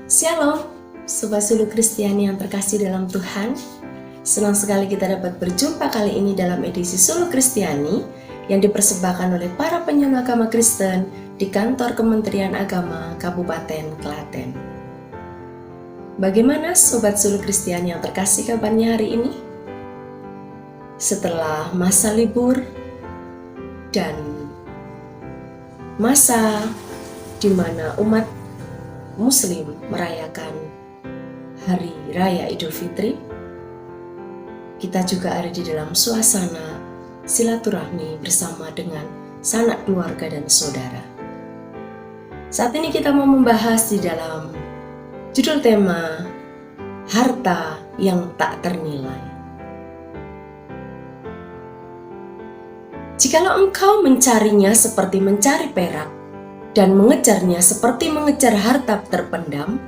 Shalom, Sobat Sulu Kristiani yang terkasih dalam Tuhan. Senang sekali kita dapat berjumpa kali ini dalam edisi Sulu Kristiani yang dipersembahkan oleh para penyuluh agama Kristen di kantor Kementerian Agama Kabupaten Klaten. Bagaimana Sobat Sulu Kristiani yang terkasih kabarnya hari ini? Setelah masa libur dan masa di mana umat Muslim merayakan Hari Raya Idul Fitri, kita juga ada di dalam suasana silaturahmi bersama dengan sanak keluarga dan saudara. Saat ini kita mau membahas di dalam judul tema Harta yang tak ternilai. Jikalau engkau mencarinya seperti mencari perak dan mengejarnya seperti mengejar harta terpendam,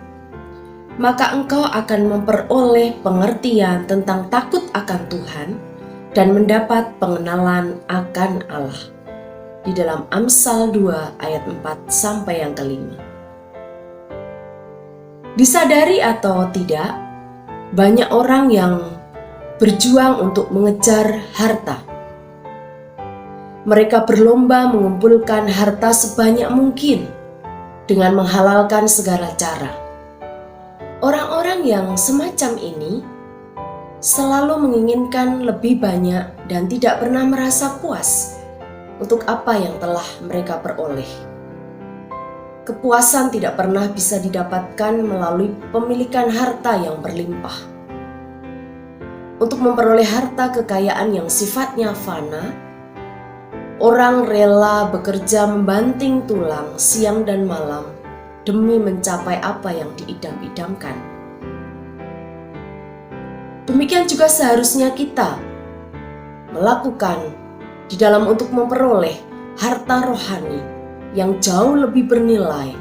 maka engkau akan memperoleh pengertian tentang takut akan Tuhan dan mendapat pengenalan akan Allah. Di dalam Amsal 2 ayat 4 sampai yang kelima. Disadari atau tidak, banyak orang yang berjuang untuk mengejar harta. Mereka berlomba mengumpulkan harta sebanyak mungkin dengan menghalalkan segala cara. Orang-orang yang semacam ini selalu menginginkan lebih banyak dan tidak pernah merasa puas untuk apa yang telah mereka peroleh. Kepuasan tidak pernah bisa didapatkan melalui pemilikan harta yang berlimpah. Untuk memperoleh harta kekayaan yang sifatnya fana, orang rela bekerja membanting tulang siang dan malam demi mencapai apa yang diidam-idamkan. Demikian juga seharusnya kita melakukan di dalam untuk memperoleh harta rohani yang jauh lebih bernilai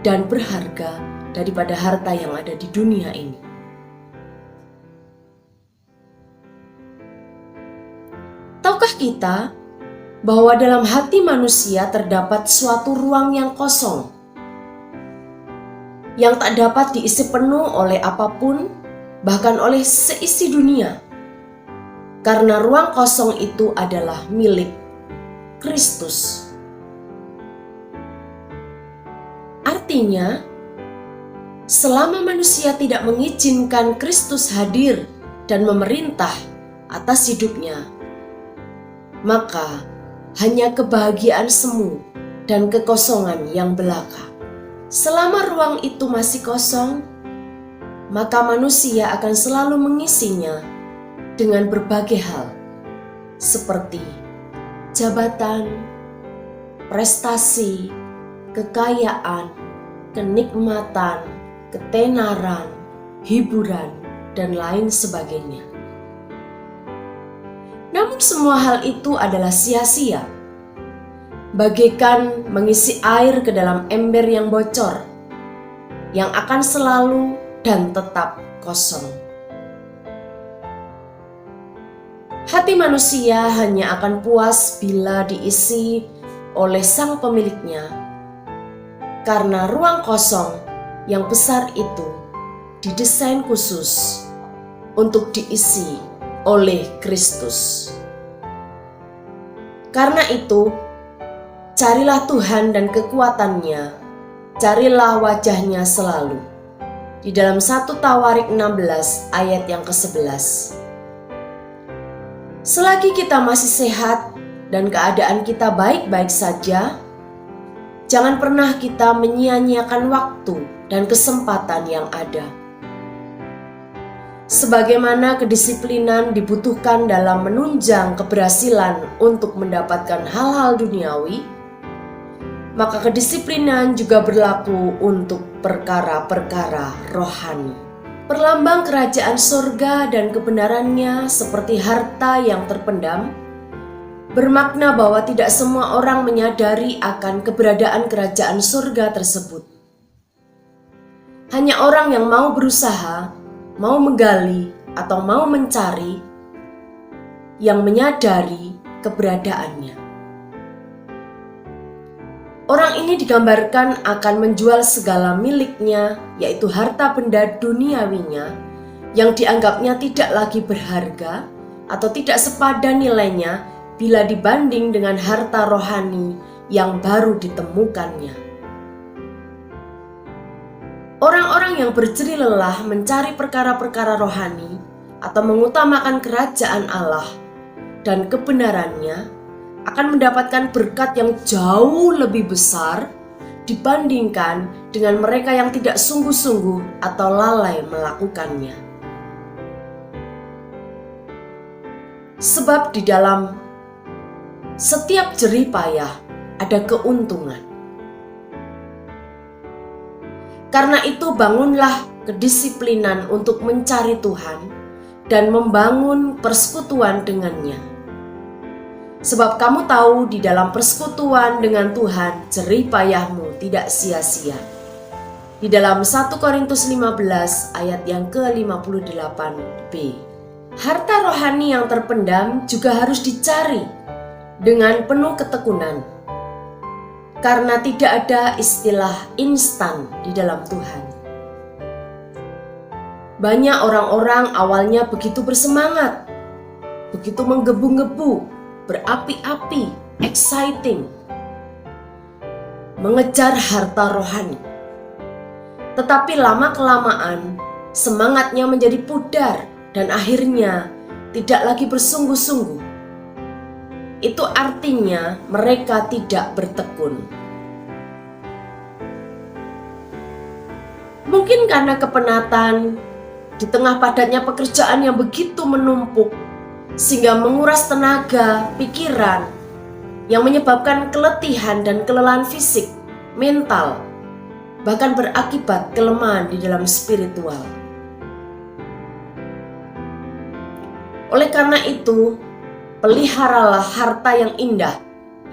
dan berharga daripada harta yang ada di dunia ini. Tahukah kita bahwa dalam hati manusia terdapat suatu ruang yang kosong, yang tak dapat diisi penuh oleh apapun, bahkan oleh seisi dunia, karena ruang kosong itu adalah milik Kristus. Artinya, selama manusia tidak mengizinkan Kristus hadir dan memerintah atas hidupnya, maka hanya kebahagiaan semu dan kekosongan yang belaka. Selama ruang itu masih kosong, maka manusia akan selalu mengisinya dengan berbagai hal, seperti jabatan, prestasi, kekayaan, kenikmatan, ketenaran, hiburan, dan lain sebagainya. Namun semua hal itu adalah sia-sia, bagaikan mengisi air ke dalam ember yang bocor, yang akan selalu dan tetap kosong. Hati manusia hanya akan puas bila diisi oleh sang pemiliknya, karena ruang kosong yang besar itu didesain khusus untuk diisi oleh Kristus. Karena itu, carilah Tuhan dan kekuatannya, carilah wajahnya selalu. Di dalam 1 Tawarik 16 ayat yang ke-11. Selagi kita masih sehat dan keadaan kita baik-baik saja, jangan pernah kita menyia-nyiakan waktu dan kesempatan yang ada. Sebagaimana kedisiplinan dibutuhkan dalam menunjang keberhasilan untuk mendapatkan hal-hal duniawi, maka kedisiplinan juga berlaku untuk perkara-perkara rohani. Perlambang kerajaan surga dan kebenarannya seperti harta yang terpendam, bermakna bahwa tidak semua orang menyadari akan keberadaan kerajaan surga tersebut. Hanya orang yang mau berusaha, mau menggali atau mau mencari, yang menyadari keberadaannya. Orang ini digambarkan akan menjual segala miliknya, yaitu harta benda duniawinya, yang dianggapnya tidak lagi berharga atau tidak sepadan nilainya bila dibanding dengan harta rohani yang baru ditemukannya. Orang-orang yang berjerih lelah mencari perkara-perkara rohani atau mengutamakan kerajaan Allah dan kebenarannya akan mendapatkan berkat yang jauh lebih besar dibandingkan dengan mereka yang tidak sungguh-sungguh atau lalai melakukannya. Sebab di dalam setiap jerih payah ada keuntungan. Karena itu bangunlah kedisiplinan untuk mencari Tuhan dan membangun persekutuan dengannya. Sebab kamu tahu di dalam persekutuan dengan Tuhan jerih payahmu tidak sia-sia. Di dalam 1 Korintus 15 ayat yang ke-58b. Harta rohani yang terpendam juga harus dicari dengan penuh ketekunan. Karena tidak ada istilah instan di dalam Tuhan. Banyak orang-orang awalnya begitu bersemangat, begitu menggebu-gebu, berapi-api, exciting, mengejar harta rohani. Tetapi lama-kelamaan semangatnya menjadi pudar dan akhirnya tidak lagi bersungguh-sungguh. Itu artinya mereka tidak bertekun. Mungkin karena kepenatan di tengah padatnya pekerjaan yang begitu menumpuk, sehingga menguras tenaga, pikiran, yang menyebabkan keletihan dan kelelahan fisik, mental, bahkan berakibat kelemahan di dalam spiritual. Oleh karena itu, peliharalah harta yang indah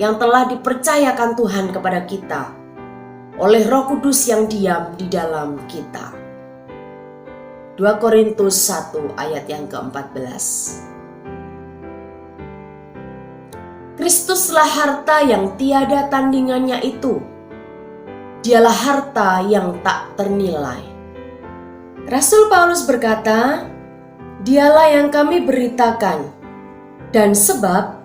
yang telah dipercayakan Tuhan kepada kita oleh Roh Kudus yang diam di dalam kita. 2 Korintus 1 ayat yang ke-14. Kristuslah harta yang tiada tandingannya itu. Dialah harta yang tak ternilai. Rasul Paulus berkata, "Dialah yang kami beritakan, dan sebab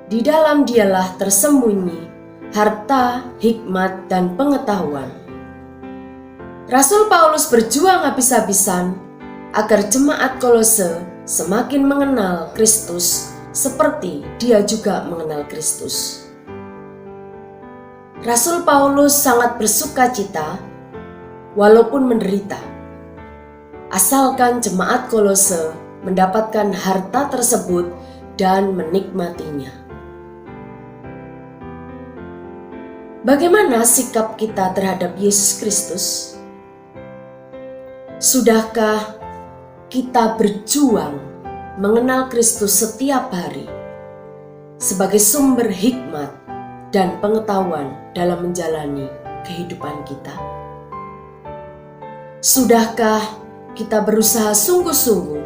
di dalam dialah tersembunyi harta, hikmat, dan pengetahuan." Rasul Paulus berjuang habis-habisan agar jemaat Kolose semakin mengenal Kristus seperti dia juga mengenal Kristus. Rasul Paulus sangat bersuka cita walaupun menderita, asalkan jemaat Kolose mendapatkan harta tersebut dan menikmatinya. Bagaimana sikap kita terhadap Yesus Kristus? Sudahkah kita berjuang mengenal Kristus setiap hari sebagai sumber hikmat dan pengetahuan dalam menjalani kehidupan kita? Sudahkah kita berusaha sungguh-sungguh,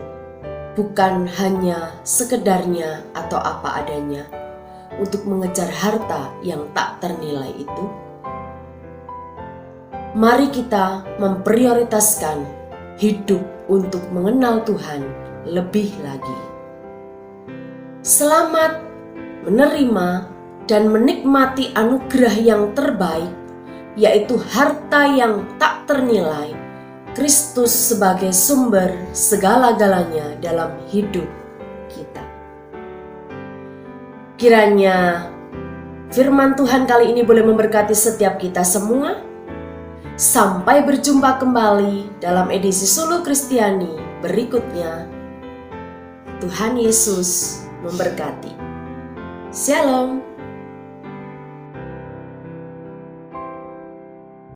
bukan hanya sekedarnya atau apa adanya, untuk mengejar harta yang tak ternilai itu? Mari kita memprioritaskan hidup untuk mengenal Tuhan lebih lagi. Selamat menerima dan menikmati anugerah yang terbaik, yaitu harta yang tak ternilai, Kristus sebagai sumber segala-galanya dalam hidup kita. Kiranya firman Tuhan kali ini boleh memberkati setiap kita semua. Sampai berjumpa kembali dalam edisi Suluh Kristiani berikutnya. Tuhan Yesus memberkati. Shalom.